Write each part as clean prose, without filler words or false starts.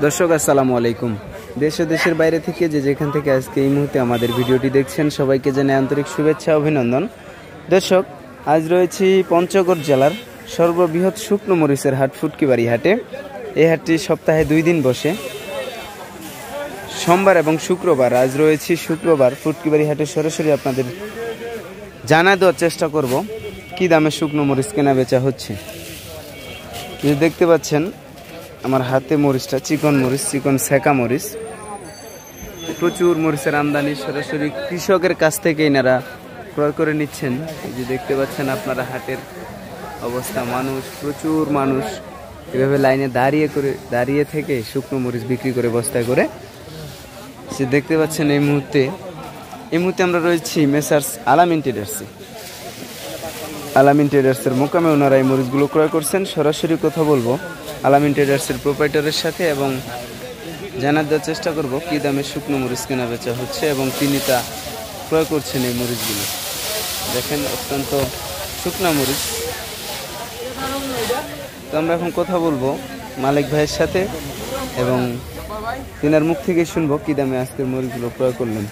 দর্শক আসসালামু আলাইকুম। দেশ ও দেশের বাইরে থেকে যে যেখান থেকে আজকে এই মুহূর্তে আমাদের ভিডিওটি দেখছেন সবাইকে জানাই আন্তরিক শুভেচ্ছা অভিনন্দন। দর্শক, আজ রয়েছি পঞ্চগড় জেলার সর্ববৃহৎ শুকনো মরিচের হাট ফুটকিবাড়ি হাটে। এই হাটটি সপ্তাহে 2 দিন বসে, সোমবার এবং শুক্রবার। আজ রয়েছি শুক্রবার। ফুটকিবাড়ি হাটে সরাসরি আপনাদের জানা দেওয়ার চেষ্টা করব কি দামে শুকনো মরিচ কেনা বেচা হচ্ছে। যে দেখতে পাচ্ছেন আমার হাতে মরিচটা চিকন মরিচ, চিকন সেকা মরিচ। প্রচুর মরিচের আমদানি, সরাসরি কৃষকের কাছ থেকে এনারা ক্রয় করে নিচ্ছেন। এই যে দেখতে পাচ্ছেন আপনারা হাটের অবস্থা, মানুষ, প্রচুর মানুষ এভাবে লাইনে দাঁড়িয়ে থেকে শুকনো মরিচ বিক্রি করে বস্তায় করে। সে দেখতে পাচ্ছেন এই মুহূর্তে আমরা রয়েছি মেসার্স আলামিন ট্রেডার্সে। আলামিন ট্রেডার্সের মোকামে ওনারা এই মরিচগুলো ক্রয় করছেন। সরাসরি কথা বলবো আলামিন ট্রেডার্সের প্রোপাইটারের সাথে এবং জানার দেওয়ার চেষ্টা করব কী দামে শুকনো মরিচ কেনা বেচা হচ্ছে এবং তিনি তা ক্রয় করছেন এই মরিচগুলো। দেখেন অত্যন্ত শুকনো মরিচ। তো আমরা এখন কথা বলবো মালিক ভাইয়ের সাথে এবং তিনার মুখ থেকে শুনবো কী দামে আজকের মরিচগুলো ক্রয় করলেন।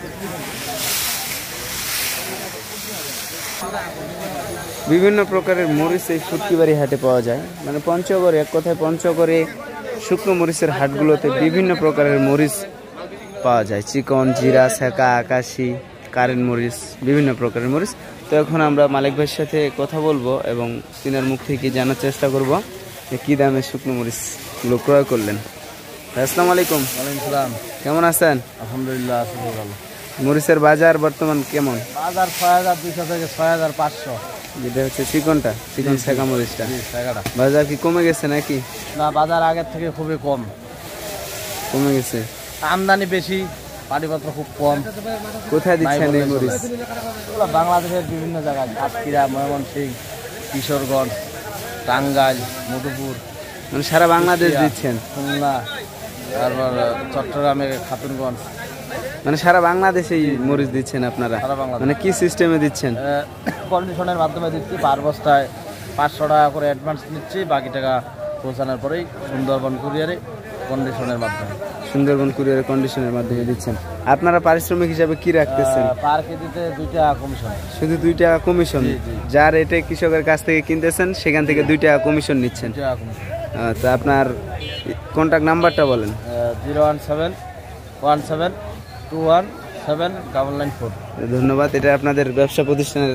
বিভিন্ন প্রকারের মরিচ এই ফুটকিবাড়ি হাটে পাওয়া যায়। মানে পঞ্চগড়ে, এক কথায় পঞ্চগড়ে শুকনো মরিচের হাটগুলোতে বিভিন্ন প্রকারের মরিচ পাওয়া যায়। চিকন, জিরা, সেকা, আকাশি, কারেন্ট মরিচ, বিভিন্ন প্রকারের মরিচ। তো এখন আমরা মালিক ভাইয়ের সাথে কথা বলবো এবং তিনার মুখ থেকে জানার চেষ্টা করব যে কী দামে শুকনো মরিচগুলো ক্রয় করলেন। আসসালামু আলাইকুম। ওয়ালাইকুম সালাম। কেমন আছেন? আলহামদুলিল্লাহ আছি ভালো। মরিচের বাজার বর্তমান কেমন? বাজার ৬,২০০ থেকে ৬,৫০০। যেটা হচ্ছে চিকনটা, চিকন সেকা মরিচটা, সেকাটা বাজার কি কমে গেছে নাকি? না, বাজার আগের থেকে খুবই কমে গেছে। আমদানি বেশি, পানিপত্র খুব কম। কোথায় দিচ্ছেন এই মরিচ? বাংলাদেশের বিভিন্ন জায়গায়, সাতক্ষীরা, ময়মনসিংহ, কিশোরগঞ্জ, টাঙ্গাইল, মধুপুর, মানে সারা বাংলাদেশ দিচ্ছেন? খুলনা, তারপর চট্টগ্রামে খাতুনগঞ্জ, মানে সারা বাংলাদেশেই মরিচ দিচ্ছেন আপনারা? মানে কি সিস্টেমে দিচ্ছেন? কন্ডিশনের মাধ্যমে দিচ্ছি। 5 বস্তায় 500 টাকা করে অ্যাডভান্স নিচ্ছি, বাকি টাকা পৌঁছানোর পরেই সুন্দরবন কুরিয়ারে কন্ডিশনের মাধ্যমে। সুন্দরবন কুরিয়ারে কন্ডিশনের মাধ্যমে দিচ্ছেন। আপনারা পারিশ্রমিক হিসাবে কি রাখতেছেন? পার কেজিতে 2 টাকা কমিশন। শুধু 2 টাকা কমিশন? যার রেটে কৃষকের কাছ থেকে কিনতেছেন সেখান থেকে 2 টাকা কমিশন নিচ্ছেন। তো আপনার কন্ট্যাক্ট নাম্বারটা বলেন। 01717217994। ধন্যবাদ। এটা আপনাদের ব্যবসা প্রতিষ্ঠানের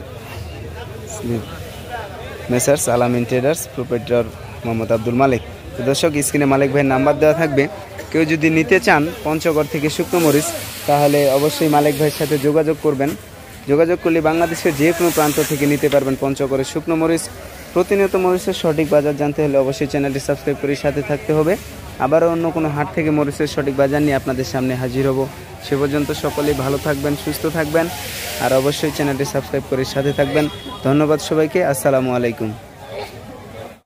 মেসার্স আলামিন ট্রেডার্স, প্রোপাইটার মোহাম্মদ আব্দুল মালিক। তো দর্শক, স্ক্রিনে মালিক ভাইয়ের নাম্বার দেওয়া থাকবে। কেউ যদি নিতে চান পঞ্চগড় থেকে শুকনো মরিচ, তাহলে অবশ্যই মালিক ভাইয়ের সাথে যোগাযোগ করবেন। যোগাযোগ করলে বাংলাদেশের যে কোনো প্রান্ত থেকে নিতে পারবেন পঞ্চগড়ের শুকনো মরিচ। প্রতিনিয়ত মরিচের সঠিক বাজার জানতে হলে অবশ্যই চ্যানেলটি সাবস্ক্রাইব করে সাথে থাকতে হবে। আবারও অন্য কোনো হাট থেকে মরিচের সঠিক বাজার নিয়ে আপনাদের সামনে হাজির হব। সে পর্যন্ত সকলেই ভালো থাকবেন, সুস্থ থাকবেন, আর অবশ্যই চ্যানেলটি সাবস্ক্রাইব করে সাথে থাকবেন। ধন্যবাদ সবাইকে। আসসালামু আলাইকুম।